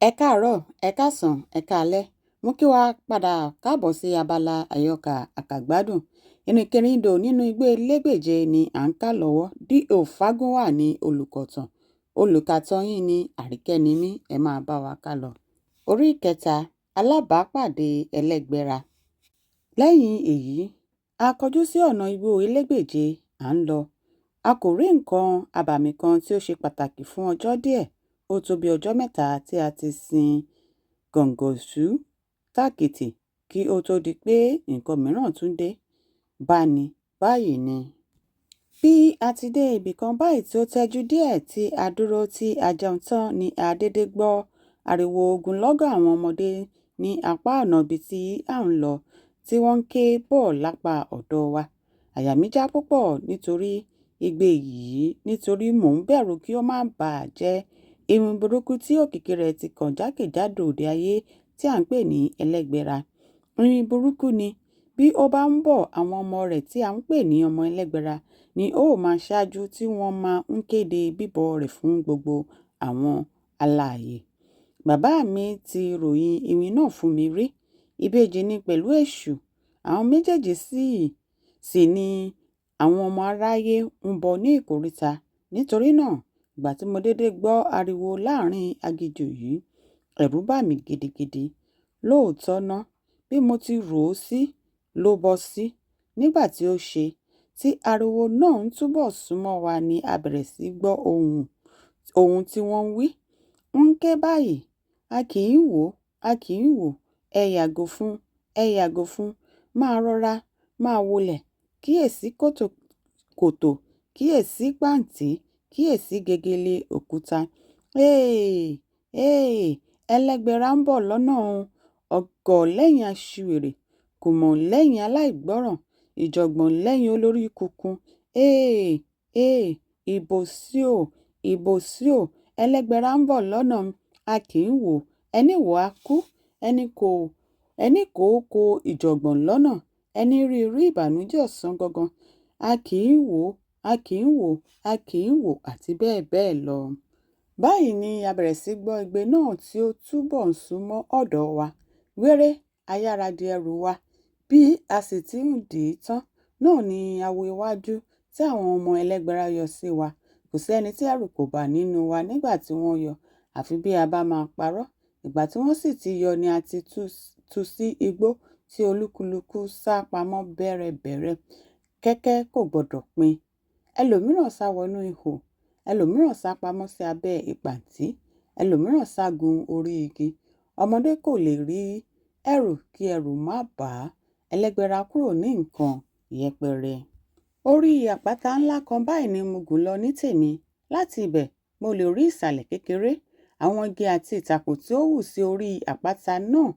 Ẹ káàárọ̀, ẹ káàsán, ẹ káalẹ́. Mo kí wa padà káàbọ̀ sí abala àyọkà àkàgbádùn. Ìrìnkèrindò nínú igbó elégbèje ni à ń kà lọ́wọ́. D.O. Fágúnwà ni olùkọ̀tàn. Olùkàtọ́ yín ni Àríkẹ́nímí. Ẹ máa bá wa ká lọ. Orí kẹta, alábàápàdé ẹlẹ́gbẹ́ra. Lẹ́yìn èyí, a kọjú sí ọ̀nà igbó elégbèje à ń lọ. A kò rí nǹkan abàmì kan tí ó ṣe pàtàkì fún ọjọ́ díẹ̀. Ó tó bí ọjọ́ mẹ́ta tí a ti sin gọ̀ǹgọ̀ṣú tàkìtì kí ó tó di pé nǹkan mìíràn tún dé. Báyìí ni. Bí a ti dé ibì kan báyìí tí ó tẹ́jú díẹ̀ tí a dúró tí a jẹun tán ni a dédé gbọ́ ariwo ogunlọ́gọ̀ àwọn ọmọdé ní apá ọ̀nà ibi tí à ń lọ tí wọ́n ń ké bọ̀ lápá ọ̀dọ̀ wa. Àyà mí já púpọ̀ nítorí mò ń bẹ̀rù kí ó má bàa jẹ́ irin burúkú tí òkìkí rẹ̀ ti kàn jákèjádò òde ayé tí à ń pè ní ẹlẹ́gbẹ́ra. Irin burúkú ni. Bí ó bá ń bọ̀, àwọn ọmọ rẹ̀ tí à ń pè ní ọmọ ẹlẹ́gbẹ́ra ni ó máa ṣáájú tí wọ́n máa ń kéde bíbọ̀ rẹ̀ fún gbogbo àwọn alààyè. Bàbá mi ti ròyìn irin náà fún mi rí. Ìbejì ni pẹ̀lú èṣù. Àwọn méjèèjì sì ni àwọn ọmọ aráyé ń bọ ní ìkóríta. Nítorí náà, ìgbà tí mo dédé gbọ́ ariwo láàrin aginjù yìí, ẹ̀rù bà mí gidigidi. Lóòótọ́ ná, bí mo ti rò ó sí ló bọ́ sí. Nígbà tí ó ṣe, tí ariwo náà ń túbọ̀ súnmọ́ wa ni a bẹ̀rẹ̀ sí gbọ́ ohun tí wọ́n ń wí. Wọ́n ń ké báyìí. A kì í wò, a kì í wò. Ẹ yàgò fún, ẹ yàgò fún. Máa rọra, máa wọlẹ̀. Kíyèsí kòtò, kíyèsí pàǹtí, kíyèsí gegele òkúta. Ẹlẹ́gbẹ́ra ń bọ̀ lọ́nà o. Ọ̀gọ̀ lẹ́yìn aṣiwèrè, kùmọ̀ lẹ́yìn aláìgbọ́ràn, ìjọ̀gbọ̀n lẹ́yìn olórí kunkun. Ìbò sí o, ẹlẹ́gbẹ́ra ń bọ̀ lọ́nà. A kì í wò, ẹni wò á kú, ẹni kò ìjọ̀gbọ̀n lọ́nà, ẹni rí ìbànújẹ́ ọ̀sán gangan. A kì í wò, a kì í wò, a kì í wò, àti bẹ́ẹ̀ bẹ́ẹ̀ lọ. Báyìí ni a bẹ̀rẹ̀ sí gbọ́ igbe náà tí ó túbọ̀ ń súnmọ́ ọ̀dọ̀ wa. Wéré, a yára di ẹrù wa. Bí a sì ti ń dì í tán, náà ni a wo iwájú tí àwọn ọmọ ẹlẹ́gbẹ́ra yọ sí wa. Kò sí ẹni tí ẹ̀rù kò bà nínú wa nígbà tí wọ́n yọ. Àfi bí a bá máa parọ́. Ìgbà tí wọ́n sì ti yọ ni a ti tú sí igbó tí olúkúlùkù sá pamọ́ bẹ́rẹ́bẹ́rẹ́. Kẹ́kẹ́ kò gbọdọ̀ pin. Ẹlòmíràn sá wọnú ihò. Ẹlòmíràn sá pamọ́ sí abẹ́ ìpàǹtí. Ẹlòmíràn sá gun orí igi. Ọmọdé kò lè rí ẹ̀rù kí ẹ̀rù má bà á. Ẹlẹ́gbẹ́ra kúrò ní nǹkan yẹpẹrẹ. Orí àpáta ńlá kan báyìí ni mo gùn lọ ní tèmi. Láti ibẹ̀, mo lè rí ìsàlẹ̀ kékeré. Àwọn igi àti ìtàkùn tí ó hù sí orí àpáta náà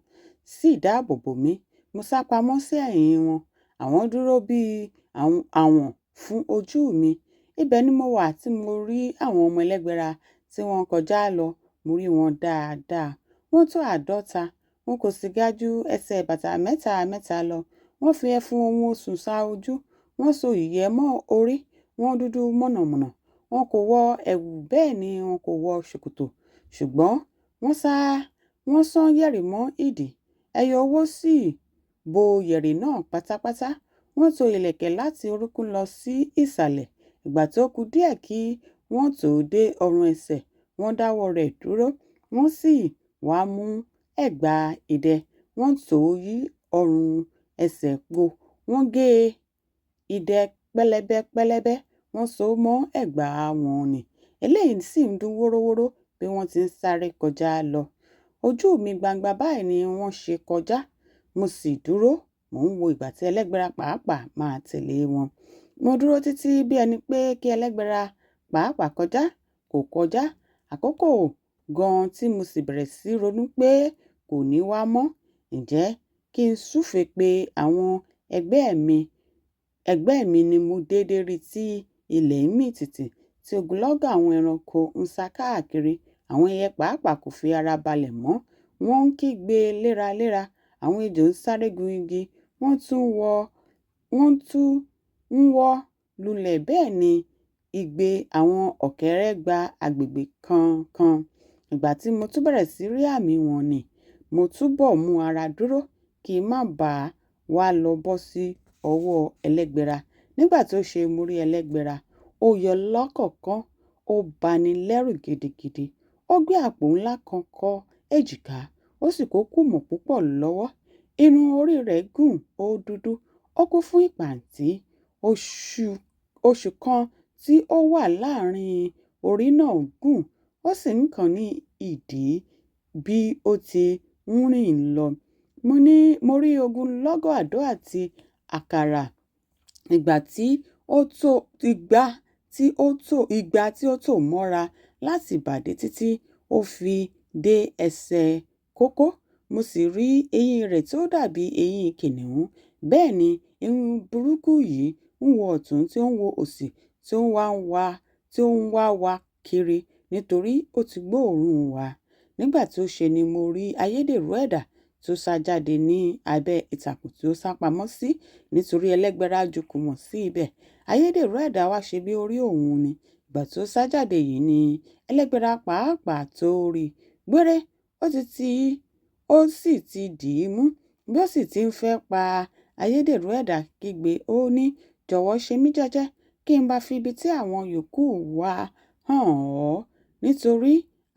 sì dáàbò bò mí. Mo sá pamọ́ sí ẹ̀yìn wọn. Àwọn dúró bí àwọ̀n fún ojú mi. Ibẹ̀ ni mo wà tí mo rí àwọn ọmọ ẹlẹ́gbẹ́ra tí wọ́n kọjá lọ. Mo rí wọn dáadáa. Wọ́n tó 50. Wọn kò sì ga ju ẹsẹ̀ bàtà mẹ́ta lọ. Wọ́n fi ẹfun ohun osùn sa ojú. Wọ́n so ìyẹ́ mọ́ orí. Wọ́n dúdú mọ̀nàmọ̀nà. Wọn kò wọ ẹ̀wù, bẹ́ẹ̀ ni wọn kò wọ ṣòkòtò. Ṣùgbọ́n wọ́n sán yẹ̀rì mọ́ ìdí. Ẹyọ owó sì bo yẹ̀rì náà pátápátá. Wọ́n to ìlẹ̀kẹ̀ láti orúnkún lọ sí ìsàlẹ̀. Ìgbà tó kù díẹ̀ kí wọ́n tó dé ọrùn ẹsẹ̀, wọ́n dáwọ́ rẹ̀ dúró. Wọ́n sì wá mú ẹ̀gbà idẹ. Wọ́n tò ó yí ọrùn ẹsẹ̀ po. Wọ́n gé idẹ pẹlẹbẹ. Wọ́n so ó mọ́ ẹ̀gbà wọn ni. Eléyìí sì ń dún wórówóró bí wọ́n ti ń sáré kọjá lọ. Ojú mi gbangba báyìí ni wọ́n ṣe kọjá. Mo sì dúró. Mò ń wo ìgbà tí ẹlẹ́gbẹ́ra pàápàá máa tẹ̀lé wọn. Mo dúró títí bí ẹni pé kí ẹlẹ́gbẹ́ra pàápàá kọjá. Kò kọjá. Àkókò gan-an tí mo sì bẹ̀rẹ̀ sí ronú pé kò ní wá mọ́. Ǹjẹ́ kí n súfèé pé àwọn ẹgbẹ́ mi ni mo dédé rí tí ilẹ̀ ń mì tìtì, tí ogunlọ́gọ̀ àwọn ẹranko ń sá káàkiri. Àwọn ẹyẹ pàápàá kò fi ara balẹ̀ mọ́. Wọ́n ń kígbe léraléra. Àwọn ejò ń sáré gun igi. Wọ́n tún ń wọ́ lulẹ̀. Bẹ́ẹ̀ ni igbe àwọn ọ̀kẹ́rẹ́ gba agbègbè kankan. Ìgbà tí mo tún bẹ̀rẹ̀ sí rí àmì wọn ni mo túbọ̀ mú ara dúró kí n má bàa wá lọ bọ́ sí ọwọ́ ẹlẹ́gbẹ̀ra. Nígbà tó ṣe mo rí ẹlẹ́gbẹ̀ra, ó yọ lọ́kọ̀ọ̀kan, ó bani lẹ́rù gidigidi. Ó gbé àpò ńlá kan kọ́ èjìká, ó sì kó kùmọ̀ púpọ̀ lọ́wọ́. Irun orí rẹ̀ gùn, ó dúdú, ó kún fún ìpàǹtí. Oṣù kan tí ó wà láàrin orí náà gùn, ó sì ń kàn ní ìdí bí ó ti ń rìn lọ. Mo rí ogunlọ́gọ̀ àdó àti àkàrà. Ìgbà tí ó tò mọ́ra láti ìbàdí títí ó fi dé ẹsẹ̀ kókó. Mo sì rí eyín rẹ̀ tí ó dàbí eyín kìnìún. Bẹ́ẹ̀ ni irun burúkú yìí ń wo ọ̀tún tí ó ń wo òsì tí ó ń wá wa kiri nítorí ó ti gbóòórùn wa. Nígbà tí ó ṣe ni mo rí ayédèrú ẹ̀dà tí ó sá jáde ní abẹ́ ìtàkùn tí ó sá pamọ́ sí nítorí ẹlẹ́gbẹ̀ra ju kùmọ̀ sí ibẹ̀. Ayédèrú ẹ̀dà wá ṣe bí orí òun ni. Ìgbà tí ó sá jáde yìí ni ẹlẹ́gbẹ̀ra pàápàá tó rí gbére. Ó sì ti dì í mú. Bí ó sì ti ń fẹ́ pa ayédèrú ẹ̀dà kígbe, ó ní, "Jọ̀wọ́ ṣe mí jẹ́jẹ́ kí n bá fi ibi tí àwọn yòókù wà hàn ọ́ nítorí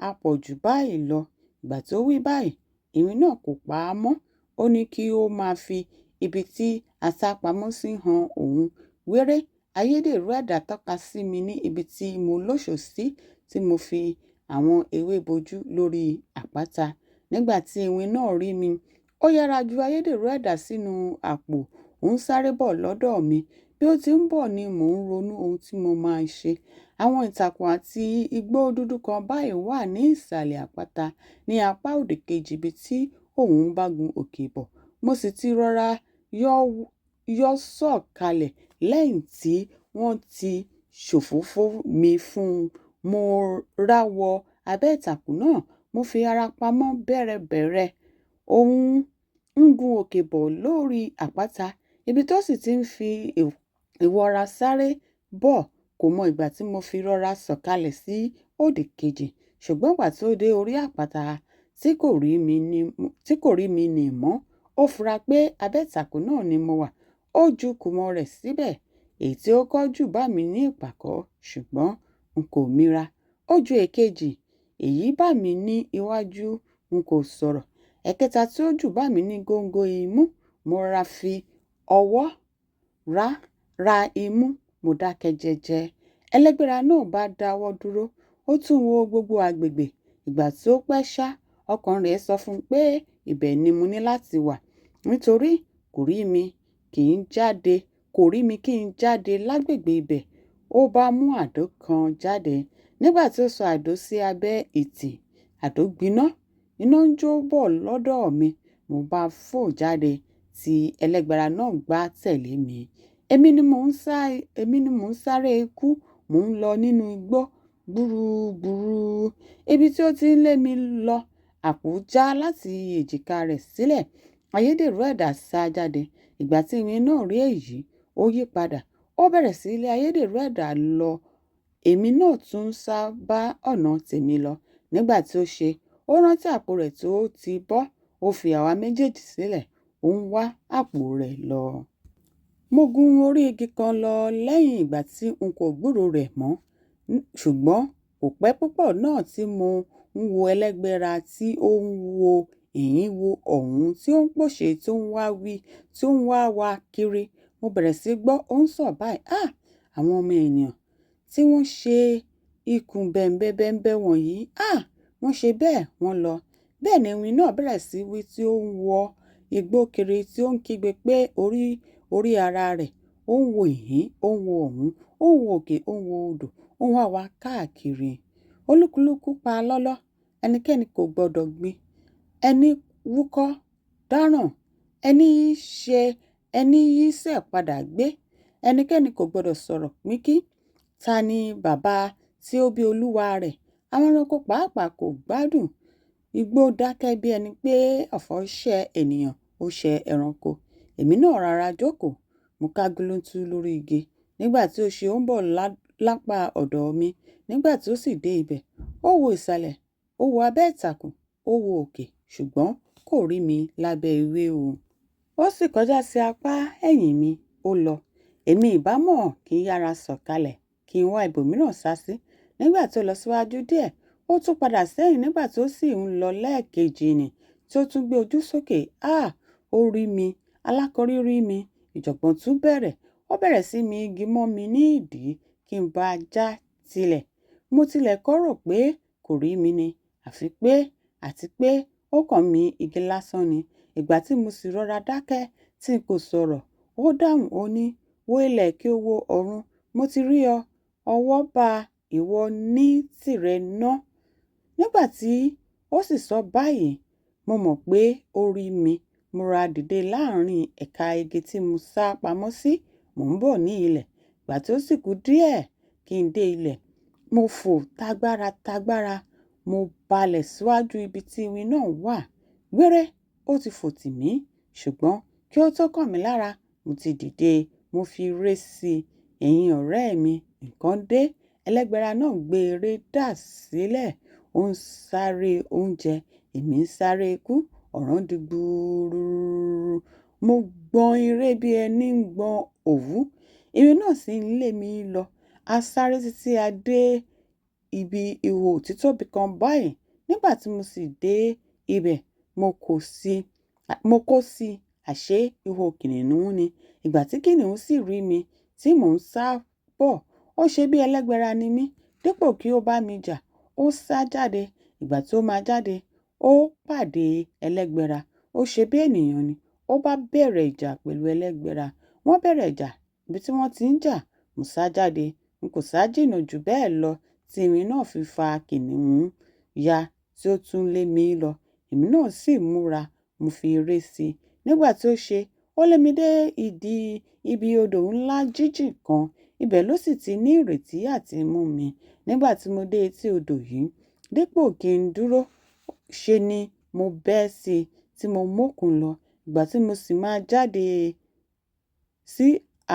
a pọ̀ jù báyìí lọ." Ìgbà tó wí báyìí, èmi náà kò pa á mọ́. Ó ní kí ó máa fi ibi tí a sá pamọ́ sí hàn òun. Wéré, ayédèrú ẹ̀dà tọ́ka sí mi ní ibi tí mo lóṣòó sí tí mo fi àwọn ewé bojú lórí àpáta. Nígbà tí iwin náà rí mi, ó yára ju ayédèrú ẹ̀dà sínú àpò. Ó ń sáré bọ̀ lọ́dọ̀ mi. Bí ó ti ń bọ̀ ni mò ń ronú ohun tí mo máa ṣe. Àwọn ìtàkùn àti igbó dúdú kan báyìí wà ní ìsàlẹ̀ àpáta ní apá òdì kejì ibi tí òun bá gun òkè bọ̀. Mo sì ti rọra yọ́ sọ̀kalẹ̀ lẹ́yìn tí wọ́n ti ṣòfófó mi fún un. Mo rá wọ abẹ́ ìtàkùn náà. Mo fi ara pamọ́ bẹ̀rẹ̀bẹ̀rẹ̀. Òun ń gun òkè bọ̀ lórí àpáta. Ibi tó sì ti ń fi ìwọra sáré bọ̀ kò mọ ìgbà tí mo fi rọra sọ̀kalẹ̀ sí òdì kejì. Ṣùgbọ́n ìgbà tí ó dé orí àpáta tí kò rí mi nì mọ́, ó fura pé abẹ́ ìtàkùn náà ni mo wà. Ó ju kùmọ̀ rẹ̀ síbẹ̀. Èyí tí ó kọ́ jù bá mi ní ìpàkọ́, ṣùgbọ́n n kò mira. Ó ju èkejì. Èyí bá mi ní iwájú, n kò sọ̀rọ̀. Ẹ̀kẹta tí ó jù bá mi ní góńgó imú. Mo rọra fi ọwọ́ ra imú. Mo dákẹ́ jẹ́jẹ́. Ẹlẹ́gbẹ̀ra náà bá dáwọ́ dúró. Ó tún wo gbogbo agbègbè. Ìgbà tí ó pẹ́ ṣá, ọkàn rẹ̀ sọ fún un pé ibẹ̀ ni mo ní láti wà nítorí kò rí mi kí n jáde lágbègbè ibẹ̀. Ó bá mú àdó kan jáde. Nígbà tí ó sọ àdó sí abẹ́ ìtì, àdó gbiná. Iná ń jó bọ̀ lọ́dọ̀ mi. Mo bá fò jáde tí ẹlẹ́gbẹ̀ra náà gbá tẹ̀lé mi. Èmi ni mò ń sáré ikú. Mò ń lọ nínú igbó gbúrúgbúrú. Ibi tí ó ti ń lé mi lọ, àpò já láti èjìká rẹ̀ sílẹ̀. Ayédèrú ẹ̀dà sá jáde. Ìgbà tí iwin náà rí èyí, ó yí padà. Ó bẹ̀rẹ̀ sí ilé ayédèrú ẹ̀dà lọ. Èmi náà tún sá bá ọ̀nà tèmi lọ. Nígbà tí ó ṣe, ó rántí àpò rẹ̀ tó ti bọ́. Ó fi àwa méjèèjì sílẹ̀. Ó ń wá àpò rẹ̀ lọ. Mo gun orí igi kan lọ lẹ́yìn ìgbà tí n kò gbúrò rẹ̀ mọ́. Ṣùgbọ́n kò pẹ́ púpọ̀ náà tí mo ń wo ẹlẹ́gbẹ̀ra tí ó ń wo ìhín wo ọ̀hún tí ó ń pòṣé tí ó ń wá wa kiri. Mo bẹ̀rẹ̀ sí gbọ́ ó ń sọ̀ báyìí. Àwọn ọmọ ènìyàn tí wọ́n ṣe ikùn bẹ̀m̀bẹ̀ wọ̀nyí. Wọ́n ṣe bẹ́ẹ̀ wọ́n lọ. Bẹ́ẹ̀ ni iwin náà bẹ̀rẹ̀ sí wí tí ó ń wọ igbó kiri tí ó ń kígbe pé orí ara rẹ̀. Ó ń wo ìhín, ó ń wo ọ̀hún, ó ń wo òkè, ó ń wo odò, ó ń wá wa káàkiri. Olúkúlùkù pa lọ́lọ́. Ẹnikẹ́ni kò gbọdọ̀ gbìn. Ẹni wúkọ́ dáràn. Ẹni yí sẹ̀ padà gbé. Ẹnikẹ́ni kò gbọdọ̀ sọ̀rọ̀ pínkí. Ta ni bàbá tí ó bí olúwa rẹ̀? Àwọn ẹranko pàápàá kò gbádùn. Igbó dákẹ́ bí ẹni pé ọ̀fọ̀ ṣẹ́ ènìyàn ó ṣẹ́ ẹranko. Èmi náà rọra jókòó. Mo ká gúlúntú lórí igi. Nígbà tí ó ń bọ̀ lápá ọ̀dọ̀ mi. Nígbà tí ó sì dé ibẹ̀, ó wo ìsàlẹ̀. Ó wo abẹ́ ìtàkùn, ó wo òkè, ṣùgbọ́n kò rí mi lábẹ́ ewé o. Ó sì kọjá sí apá ẹ̀yìn mi, ó lọ. Èmi ìbá mọ̀ kí n yára sọ̀kalẹ̀, kí n wá ibòmíràn sá sí. Nígbà tí ó lọ síwájú díẹ̀, ó tún padà sẹ́yìn nígbà tí ó sì ń lọ lẹ́ẹ̀kejì nì, tí ó tún gbé ojú sókè. Ó rí mi, alákọ̀rí rí mi, ìjọ̀gbọ̀n tún bẹ̀rẹ̀. Ó bẹ̀rẹ̀ sí mi igi mọ́ mi ní ìdí kí n bá a já tilẹ̀. Mo tilẹ̀ kọ́ rò pé kò rí mi ni, àti pé ó kàn mí igi lásán ni. Ìgbà tí mo sì rọra dákẹ́ tí n kò sọ̀rọ̀, ó dáhùn ó ní, wo ilẹ̀ kí o wo ọ̀run. Mo ti rí ọ, ọwọ́ bá ìwọ ní tìrẹ ná. Nígbà tí ó sì sọ báyìí, mo mọ̀ pé ó rí mi. Mo ra dìde láàrin ẹ̀ka igi tí mo sá pamọ́ sí. Mò ń bọ̀ ní ilẹ̀. Ìgbà tí ó sì kù díẹ̀ kí n dé ilẹ̀, mo fò tagbára. Mo balẹ̀ síwájú ibi tí iwin náà wà. Wéré, ó ti fò tì mí, ṣùgbọ́n kí ó tó kàn mí lára, mo ti dìde. Mo fi ré sí ẹ̀yìn ọ̀rẹ́ mi. Nǹkan dé. Ẹlẹ́gbẹ̀ra náà gbé eré dà sílẹ̀. Ó ń sáré oúnjẹ, èmi ń sáré ikú. Ọ̀ràn di gbúrúrú. Mo gbọ̀n eré bí ẹni ń gbọ̀n òwú. Iwin náà sì ń lé mi lọ. A sáré títí a dé ibi ihò títóbi kan báyìí. Nígbà tí mo sì dé ibẹ̀, mo kó sí àṣé ihò kìnnìún ni. Ìgbà tí kìnnìún sì rí mi tí mò ń sá bọ̀, ó ṣe bí ẹlẹ́gbẹ̀ra ni mí. Dípò kí ó bá mi jà, ó sá jáde. Ìgbà tí ó máa jáde, ó pàdé ẹlẹ́gbẹ̀ra. Ó ṣe bí ènìyàn ni. Ó bá bẹ̀rẹ̀ ìjà pẹ̀lú ẹlẹ́gbẹ̀ra. Wọ́n bẹ̀rẹ̀ ìjà. Ibi tí wọ́n ti ń jà, mo sá jáde. N kò sá jìnnà jù bẹ́ẹ̀ lọ tí iwin náà fi fa kìnnìún ya tí ó tún lé mi lọ. Èmi náà sì múra, mo fi eré sí i. Nígbà tí ó ṣe, ó lé mi dé ibi odò ńlá jíjìn kan. Ibẹ̀ ló sì ti ní ìrètí àti mú mi. Nígbà tí mo dé etí odò yìí, dípò kí n dúró, ṣe ni mo bẹ́ sí i tí mo mókun lọ. Ìgbà tí mo sì máa jáde sí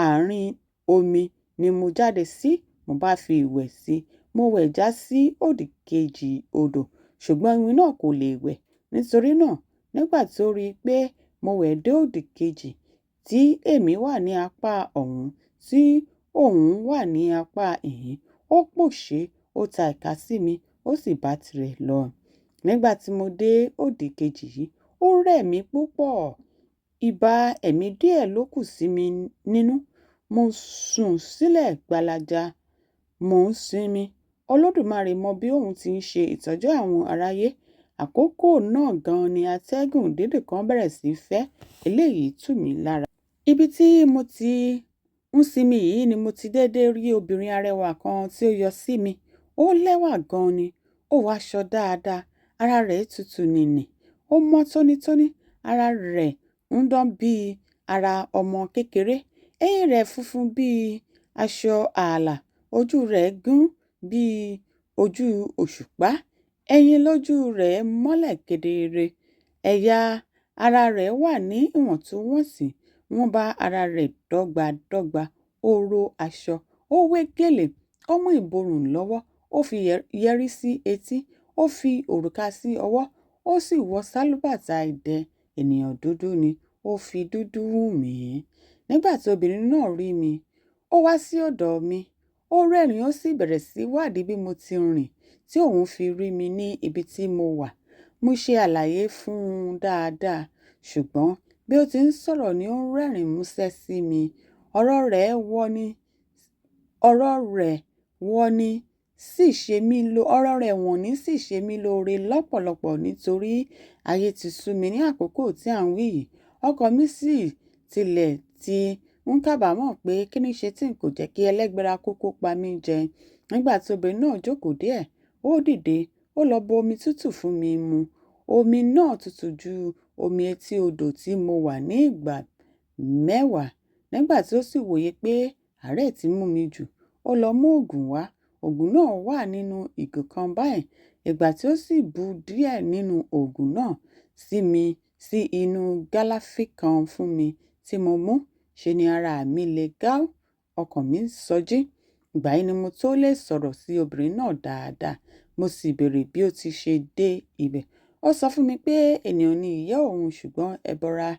àárín omi ni mo jáde sí. Mo bá fi ìwẹ̀ sí i. Mo wẹ̀ já sí òdì kejì odò, ṣùgbọ́n iwin náà kò lè wẹ̀. Nítorí náà, nígbà tí ó rí pé mo wẹ̀ dé òdì kejì tí èmi wà ní apá ọ̀hún, tí òun wà ní apá ìhín, ó pòṣé, ó ta ìka sí mi, ó sì bá tirẹ̀ lọ. Nígbà tí mo dé òdì kejì yìí, ó rẹ̀ mí púpọ̀. Ìbá ẹ̀mí díẹ̀ ló kù sí mi nínú. Mo sùn sílẹ̀ gbalaja. Mò ń sinmi. Olódùmarè mọ bí òun ti ń ṣe ìtọ́jú àwọn aráyé. Àkókò náà gan ni atẹ́gùn dídùn kan bẹ̀rẹ̀ sí í fẹ́. Eléyìí tù mí lára. Ibi tí mo ti ń sinmi yìí ni mo ti dédé rí obìnrin arẹwà kan tí ó yọ sí mi. Ó lẹ́wà gan ni. Ó wọ aṣọ dáadáa. Ara rẹ̀ tutù nìnì. Ó mọ́ tónítóní. Ara rẹ̀ ń dán bí ara ọmọ kékeré. Eyín rẹ̀ funfun bí aṣọ ààlà. Ojú rẹ̀ gún bí ojú òṣùpá. Ẹyin lójú rẹ̀ mọ́lẹ̀ kedere. Ẹ̀yà ara rẹ̀ wà ní ìwọ̀ntúnwọ̀nsì. Wọ́n bá ara rẹ̀ dọ́gba. Ó ró aṣọ. Ó wé gèlè. Ó mú ìborùn lọ́wọ́. Ó fi yẹrí sí etí. Ó fi òrùka sí ọwọ́. Ó sì wọ sálúbàtà idẹ. Ènìyàn dúdú ni. Ó fi dúdú wù mí. Nígbà tí obìnrin náà rí mi, ó wá sí ọ̀dọ̀ mi. Ó rẹ́rìn-ín, ó sì bẹ̀rẹ̀ sí wádìí bí mo ti rìn tí òun fi rí mi ní ibi tí mo wà. Mo ṣe àlàyé fún un dáadáa, ṣùgbọ́n bí ó ti ń sọ̀rọ̀ ni ó ń rẹ́rìn-ín músẹ́ sí mi. Ọ̀rọ̀ rẹ̀ wọ́ni sì ṣe mí lóore lọ́pọ̀lọpọ̀ nítorí ayé ti sú mi ní àkókò tí à ń wí yìí. Ọkàn mi sì tilẹ̀ ti ń kábàámọ̀ pé kí ní ṣe tí n kò jẹ́ kí ẹlẹ́gbẹ̀ra kúkú pa mí jẹ. Nígbà tí obìnrin náà jókòó díẹ̀, ó dìde, ó lọ bu omi tútù fún mi mu. Omi náà tutù ju omi etí odò tí mo wà ní ìgbà 10. Nígbà tí ó sì wòye pé àárẹ̀ ti mú mi jù, ó lọ mú òògùn wá. Òògùn náà wà nínú ìgò kan báyìí. Ìgbà tí ó sì bu díẹ̀ nínú òògùn náà sí inú gálàfì kan fún mi tí mo mú, ṣe ni ara mi le gáú. Ọkàn mi sọjí. Ìgbà yìí ni mo tó lè sọ̀rọ̀ sí obìnrin náà dáadáa. Mo sì béèrè bí ó ti ṣe dé ibẹ̀. Ó sọ fún mi pé ènìyàn ni ìyá òun ṣùgbọ́n ẹbọra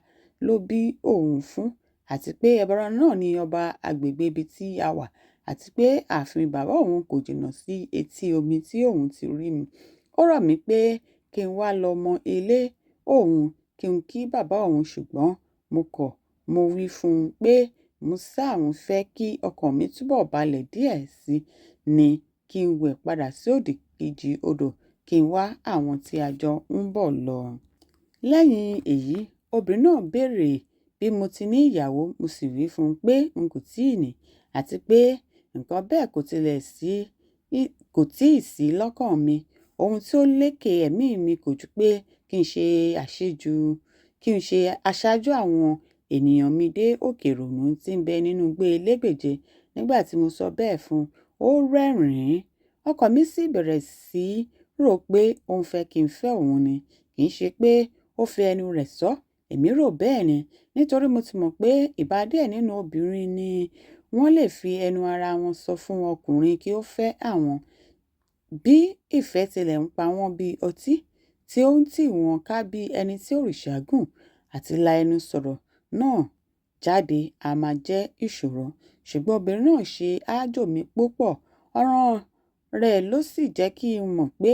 ló bí òun fún, àti pé ẹbọra náà ni ọba agbègbè ibi tí a wà, àti pé ààfin bàbá òun kò jìnnà sí etí omi tí òun ti rí mi. Ó rọ̀ mí pé kí n wá lọ mọ ilé òun kí n kí bàbá òun ṣùgbọ́n mo kọ̀. Mo wí fún un pé mo ṣáà ń fẹ́ kí ọkàn mi túbọ̀ balẹ̀ díẹ̀ sí ni kí n wẹ̀ padà sí òdì kejì odò kí n wá àwọn tí a jọ ń bọ̀ lọ. Lẹ́yìn èyí, obìnrin náà béèrè bí mo ti ní ìyàwó, mo sì wí fún un pé n kò tíì ní, àti pé nǹkan bẹ́ẹ̀ kò tíì sí lọ́kàn mi. Ohun tí ó lékè ẹ̀mí mi kò ju pé kí n ṣe aṣáájú àwọn ènìyàn mi dé òkè ìrònú tí ń bẹ nínú igbé elégbèje. Nígbà tí mo sọ bẹ́ẹ̀ fún un, ó rẹ́rìn-ín. Ọkàn mi sì bẹ̀rẹ̀ sí rò pé òun fẹ́ kí n fẹ́ òun ni, kì í ṣe pé ó fi ẹnu rẹ̀ sọ. Èmi rò bẹ́ẹ̀ ni, nítorí mo ti mọ̀ pé ìbá díẹ̀ nínú obìnrin ni wọ́n lè fi ẹnu ara wọn sọ fún ọkùnrin kí ó fẹ́ àwọn. Bí ìfẹ́ tilẹ̀ ń pa wọ́n bí ọtí, tí ó ń tì wọ́n ká bí ẹni tí òrìṣà gùn, àti la ẹnu sọ̀rọ̀ náà jáde a máa jẹ́ ìṣòro. Ṣùgbọ́n obìnrin náà ṣe aájò mi púpọ̀. Ọ̀ràn rẹ̀ ló sì jẹ́ kí n mọ̀ pé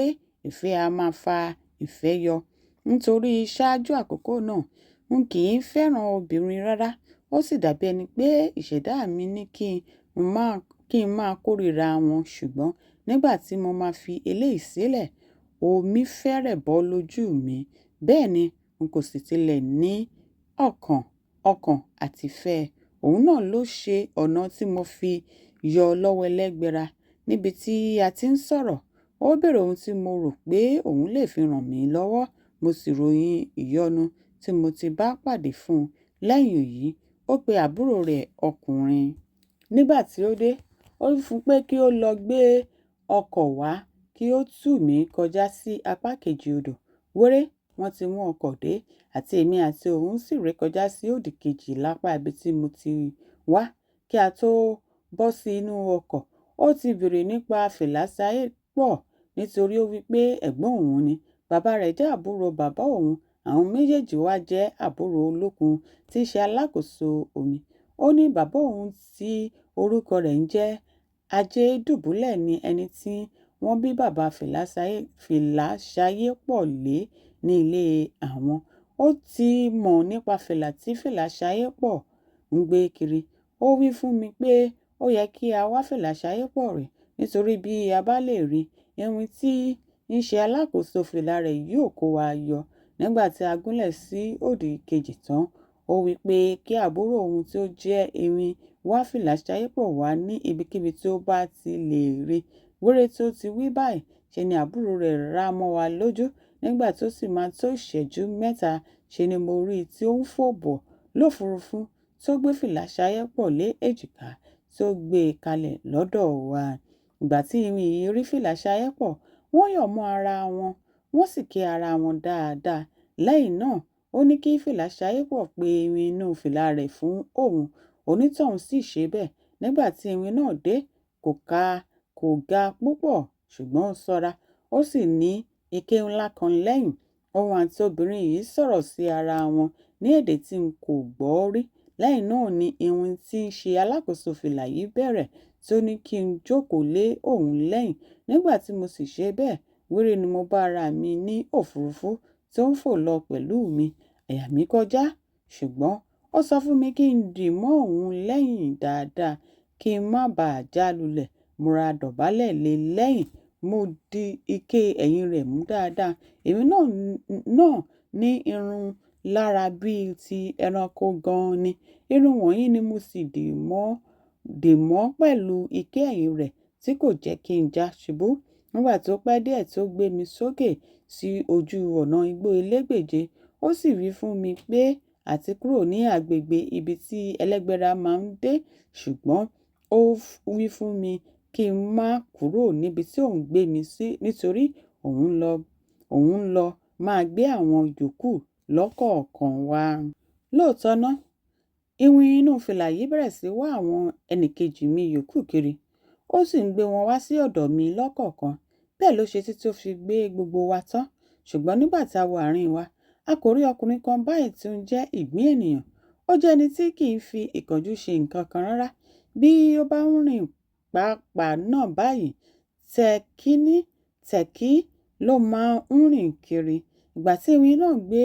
ìfẹ́ a máa fa ìfẹ́ yọ. Nítorí ṣáájú àkókò náà, n kì í fẹ́ràn obìnrin rárá. Ó sì dàbí ẹni pé ìṣẹ̀dá mi ní kí n máa kórìíra wọn. Ṣùgbọ́n nígbà tí mo máa fi eléyìí sílẹ̀, omi fẹ́rẹ̀ bọ́ lójú mi. Bẹ́ẹ̀ ni, n kò sì tilẹ̀ ní ọkàn àti ìfẹ́. Òun náà ló ṣe ọ̀nà tí mo fi yọ lọ́wọ́ ẹlẹ́gbẹ̀ra. Níbi tí a ti ń sọ̀rọ̀, ó béèrè ohun tí mo rò pé òun lè fi ràn mí lọ́wọ́. Mo sì ròyìn ìyọnu tí mo ti bá pàdé fún un. Lẹ́yìn èyí, ó pe àbúrò rẹ̀ ọkùnrin. Nígbà tí ó dé, ó wí fún un pé kí ó lọ gbé ọkọ̀ wá kí ó tù mí kọjá sí apá kejì odò. Wéré wọ́n ti mú ọkọ̀ dé, àti èmi àti òun sì rékọjá sí òdì kejì lápá ibi tí mo ti wá. Kí a tó bọ́ sí inú ọkọ̀, ó ti béèrè nípa Fìlàsáyépọ̀ nítorí ó wí pé ẹ̀gbọ́n òun ni. Bàbá rẹ̀ jẹ́ àbúrò bàbá òun. Àwọn méjèèjì wá jẹ́ àbúrò olókun tí í ṣe alákòóso omi. Ó ní bàbá òun tí orúkọ rẹ̀ ń jẹ́ Ajédùbúlẹ̀ ni ẹni tí wọ́n bí bàbá Fìlàsáyépọ̀ lé ní ilé àwọn. Ó ti mọ̀ nípa fìlà tí Fìlàsáyépọ̀ ń gbé kiri. Ó wí fún mi pé ó yẹ kí a wá Fìlàsáyépọ̀ rí nítorí bí a bá lè rí irun tí ń ṣe alákòóso fìlà rẹ̀ yóò kó wa yọ. Nígbà tí a gúnlẹ̀ sí òdì kejì tán, ó wí pé kí àbúrò òun tí ó jẹ́ erin wá Fìlàsáyépọ̀ wá ní ibikíbi tí ó bá ti lè rí. Wéré tí ó ti wí báyìí, ṣe ni àbúrò rẹ̀ rá mọ́ wa lójú. Nígbà tí ó sì máa tó ìṣẹ́jú mẹ́ta, ṣe ni mo rí i tí ó ń fò bọ̀ lófurufú tí ó gbé Fìlàsáyépọ̀ lé èjìká tí ó gbé e kalẹ̀ lọ́dọ̀ wa. Ìgbà tí irin yìí rí Fìlàsáyépọ̀, wọ́n yọ̀ mọ́ ara wọn, wọ́n sì kí ara wọn dáadáa. Lẹ́yìn náà, ó ní kí Fìlàsáyépọ̀ pe irin inú fìlà rẹ̀ fún òun. Onítọ̀hún sì ṣe bẹ́ẹ̀. Nígbà tí irin náà dé, kò ga púpọ̀ ṣùgbọ́n ó ṣọ́ra. Ó sì ní ike ńlá kan lẹ́yìn. Òun àti obìnrin yìí sọ̀rọ̀ sí ara wọn ní èdè tí n kò gbọ́ rí. Lẹ́yìn náà ni irin tí ń ṣe alákòóso fìlà yìí bẹ̀rẹ̀ tí ó ní kí n jókòó lé òun lẹ́yìn. Nígbà tí mo sì ṣe bẹ́ẹ̀, wéré ni mo bá ara mi ní òfurufú tí ó ń fò lọ pẹ̀lú mi. Àyà mi kọjá, ṣùgbọ́n ó sọ fún mi kí n dì mọ́ òun lẹ́yìn dáadáa kí n má bàa já lulẹ̀. Mo ra dọ̀bálẹ̀ lé lẹ́yìn. Mo di ike ẹ̀yìn rẹ̀ mú dáadáa. Èmi náà ní irun lára bíi ti ẹranko gan-an ni. Irun wọ̀nyí ni mo sì dì mọ́ pẹ̀lú ike ẹ̀yìn rẹ̀ tí kò jẹ́ kí n já ṣubú. Nígbà tí ó pẹ́ díẹ̀ tí ó gbé mi sókè sí ojú ọ̀nà igbó elégbèje, ó sì wí fún mi pé àti kúrò ní agbègbè ibi tí ẹlẹ́gbẹ̀ra máa ń dé. Ṣùgbọ́n ó wí fún mi kí n má kúrò níbi tí òun gbé mi sí nítorí òun lọ máa gbé àwọn yòókù lọ́kọ̀ọ̀kan wá. Lóòótọ́ ná, irin inú fìlà yìí bẹ̀rẹ̀ sí wá àwọn ẹnìkejì mi yòókù kiri. Ó sì ń gbé wọn wá sí ọ̀dọ̀ mi lọ́kọ̀ọ̀kan. bẹ́ẹ̀ ló ṣe títí ó fi gbé gbogbo wa tán. Ṣùgbọ́n nígbà tá a wo àárín wa, a kò rí ọkùnrin kan báyìí tí ó ń jẹ́ ìgbín ènìyàn. Ó jẹ́ ẹni tí kì í fi ìkánjú ṣe nǹkan kan rárá. Bí ó bá ń rìn pàápàá náà báyìí, tẹ̀kíní tẹ̀kí ló máa ń rìn kiri. Ìgbà tí ewì náà gbé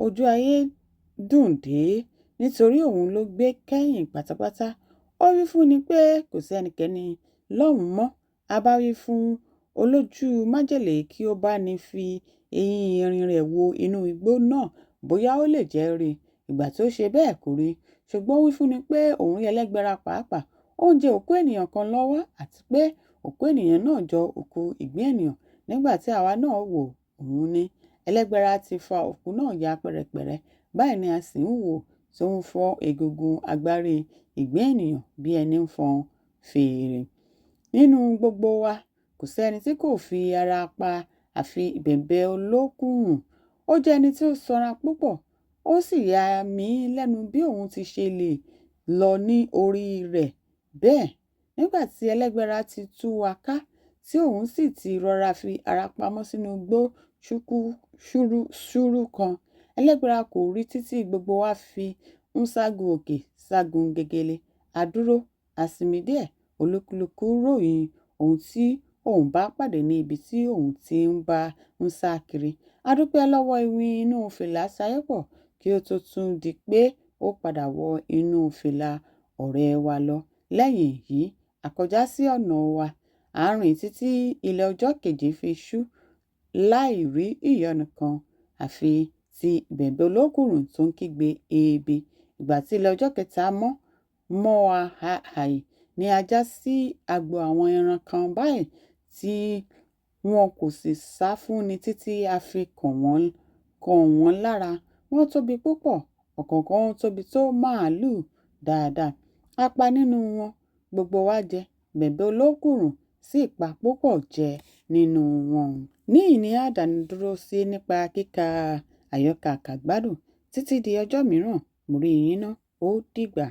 ojú ayé dùn dé nítorí òun ló gbé kẹ́yìn pátápátá. Ó wí fún ni pé kò sí ẹnikẹ́ni lọ́hùn mọ́. A bá wí fún olójú májèlé kí ó bá ní fi eyín erin rẹ̀ wo inú igbó náà bóyá ó lè jẹ́ rí. Ìgbà tí ó ṣe bẹ́ẹ̀ kò rí, ṣùgbọ́n ó wí fún ni pé òun rí ẹlẹ́gbẹ̀ra pàápàá. Ó ń jẹ òkú ènìyàn kan lọ́wọ́ àti pé òkú ènìyàn náà jọ òkú ìgbín ènìyàn. Nígbà tí àwa náà wò, òun ní ẹlẹ́gbẹ̀ra ti fa òkú náà ya pẹ̀rẹ̀pẹ̀rẹ̀. Báyìí ni a sì ń wò tí ó ń fọ́ egungun agbárí ìgbín ènìyàn bí ẹni ń fọn fèrè. Nínú gbogbo wa, kò sí ẹni tí kò fi ara pa àfi Bẹ̀m̀bẹ̀ Olókùnrùn. Ó jẹ́ ẹni tí ó sanra púpọ̀. Ó sì yà mí lẹ́nu bí òun ti ṣe lè lọ ní orí rẹ̀ bẹ́ẹ̀. Nígbà tí ẹlẹ́gbẹ̀ra ti tú wa ká, tí òun sì ti rọra fi ara pamọ́ sínú igbó ṣúrú kan, ẹlẹ́gbẹ̀ra kò rí títí gbogbo wa fi ń ságun òkè ságun gegele. A dúró, a sinmi díẹ̀. Olúkúlùkù ròyìn ohun tí òun bá pàdé ní ibi tí òun ti ń bá ń sá kiri. A dúpẹ́ lọ́wọ́ iwin inú fìlà Ṣayépọ̀ kí ó tó tún di pé ó padà wọ inú fìlà ọ̀rẹ́ wa lọ. Lẹ́yìn èyí, a kọjá sí ọ̀nà wa. A rìn títí ilẹ̀ ọjọ́ kejì fi ṣú láì rí ìyọnu kan àfi ti Bẹ̀m̀bẹ̀ Olókùnrùn tó ń kígbe ebi. Ìgbà tí ilẹ̀ ọjọ́ kẹta mọ́ wa hàì ni a já sí agbo àwọn ẹran kan báyìí tí wọn kò sì sá fúnni títí a fi kàn wọ́n lára. Wọ́n tóbi púpọ̀, ọ̀kọ̀ọ̀kan wọn tóbi tó màlúù dáadáa. A pa nínú wọn, gbogbo wa jẹ. Bẹ̀m̀bẹ̀ Olókùnrùn sì pa púpọ̀ jẹ nínú wọn. Níhìn ní a dánu dúró sí nípa kíka àyọkà àkàgbádùn. Títí di ọjọ́ mìíràn, mo rí yín ná. Ó dìgbà.